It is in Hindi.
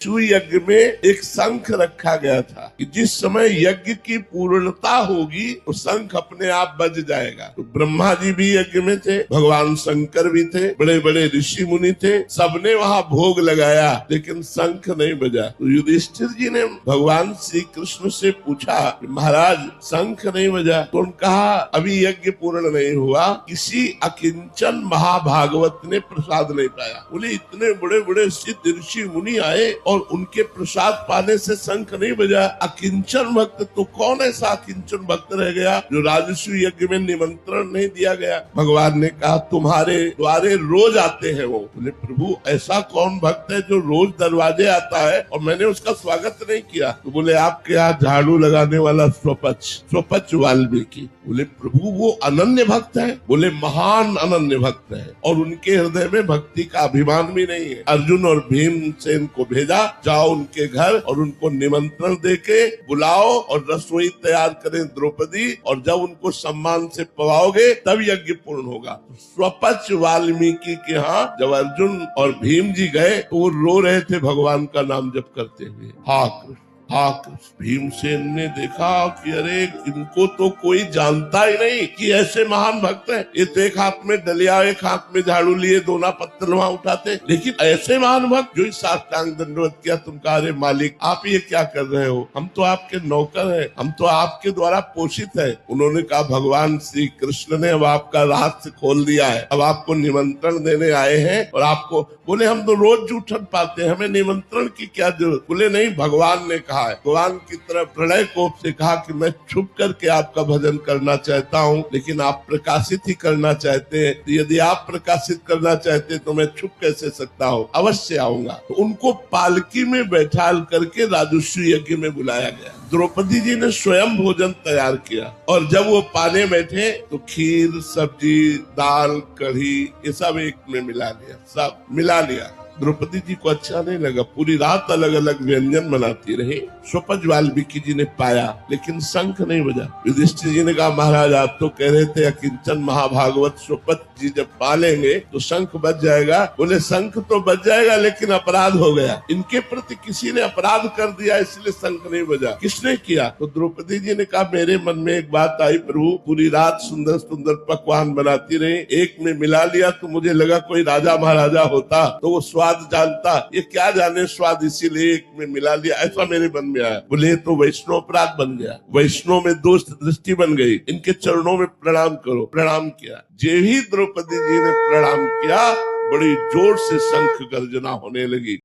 यज्ञ में एक शंख रखा गया था कि जिस समय यज्ञ की पूर्णता होगी तो शंख अपने आप बज जाएगा। तो ब्रह्मा जी भी यज्ञ में थे, भगवान शंकर भी थे, बड़े बड़े ऋषि मुनि थे, सबने वहाँ भोग लगाया लेकिन शंख नहीं बजा। तो युधिष्ठिर जी ने भगवान श्री कृष्ण से पूछा, महाराज शंख नहीं बजा। तो उन्होंने कहा अभी यज्ञ पूर्ण नहीं हुआ, किसी अकिंचन महाभागवत ने प्रसाद नहीं पाया। बोले इतने बड़े बड़े सिद्ध ऋषि मुनि आए और उनके प्रसाद पाने से शंख नहीं बजा। अकिंचन भक्त तो कौन ऐसा अकिंचन भक्त रह गया जो राजस्व यज्ञ में निमंत्रण नहीं दिया गया। भगवान ने कहा तुम्हारे द्वारे रोज आते हैं वो। बोले प्रभु ऐसा कौन भक्त है जो रोज दरवाजे आता है और मैंने उसका स्वागत नहीं किया। तो बोले आपके यहाँ झाड़ू लगाने वाला स्वपच वाल्मीकि। बोले प्रभु वो अनन्य भक्त है। बोले महान अनन्य भक्त है और उनके हृदय में भक्ति का अभिमान भी नहीं है। अर्जुन और भीमसेन को भेजा, जाओ उनके घर और उनको निमंत्रण देके बुलाओ और रसोई तैयार करें द्रौपदी, और जब उनको सम्मान से पवाओगे तब यज्ञ पूर्ण होगा। स्वपच वाल्मीकि के यहाँ जब अर्जुन और भीम जी गए तो वो रो रहे थे भगवान का नाम जप करते हुए। हा कृष्ण हाँ। भीमसेन ने देखा कि अरे इनको तो कोई जानता ही नहीं कि ऐसे महान भक्त हैं। ये तो एक हाथ में डलिया एक हाथ में झाड़ू लिए दोना पत्थर वहाँ उठाते, लेकिन ऐसे महान भक्त जो इस साष्टांग दंडवत किया। तुम कहा अरे मालिक आप ये क्या कर रहे हो, हम तो आपके नौकर हैं, हम तो आपके द्वारा पोषित है। उन्होंने कहा भगवान श्री कृष्ण ने अब आपका रहस्य खोल दिया है, अब आपको निमंत्रण देने आए हैं और आपको। बोले हम तो रोज जूठन पाते हैं, हमें निमंत्रण की क्या जरूरत। बोले नहीं भगवान ने कहा, भगवान की तरह प्रणय कोप से कहा कि मैं छुप करके आपका भजन करना चाहता हूँ, लेकिन आप प्रकाशित ही करना चाहते हैं। तो यदि आप प्रकाशित करना चाहते तो मैं छुप कैसे सकता हूँ, अवश्य आऊंगा। तो उनको पालकी में बैठा करके राजस्व यज्ञ में बुलाया गया। द्रौपदी जी ने स्वयं भोजन तैयार किया और जब वो पाने बैठे तो खीर सब्जी दाल कढ़ी ये सब एक में मिला लिया, सब मिला लिया। द्रौपदी जी को अच्छा नहीं लगा, पूरी रात अलग अलग व्यंजन बनाती रही। स्वपच वाल्मीकि जी ने पाया लेकिन शंख नहीं बजा। युधिष्ठिर जी ने कहा महाराज आप तो कह रहे थे अकिंचन महाभागवत स्वपच जी जब पालेंगे तो शंख बज जाएगा। बोले शंख तो बज जाएगा लेकिन अपराध हो गया, इनके प्रति किसी ने अपराध कर दिया इसलिए शंख नहीं बजा। किसने किया? तो द्रौपदी जी ने कहा मेरे मन में एक बात आई प्रभु, पूरी रात सुंदर सुंदर पकवान बनाती रही, एक में मिला लिया तो मुझे लगा कोई राजा महाराजा होता तो वो स्वाद जानता, ये क्या जाने स्वाद, इसीलिए एक में मिला लिया, ऐसा मेरे मन में आया। बोले तो वैष्णव अपराध बन गया, वैष्णव में दोष दृष्टि बन गई, इनके चरणों में प्रणाम करो। प्रणाम किया। जे ही द्रौपदी जी ने प्रणाम किया बड़ी जोर से शंख गर्जना होने लगी।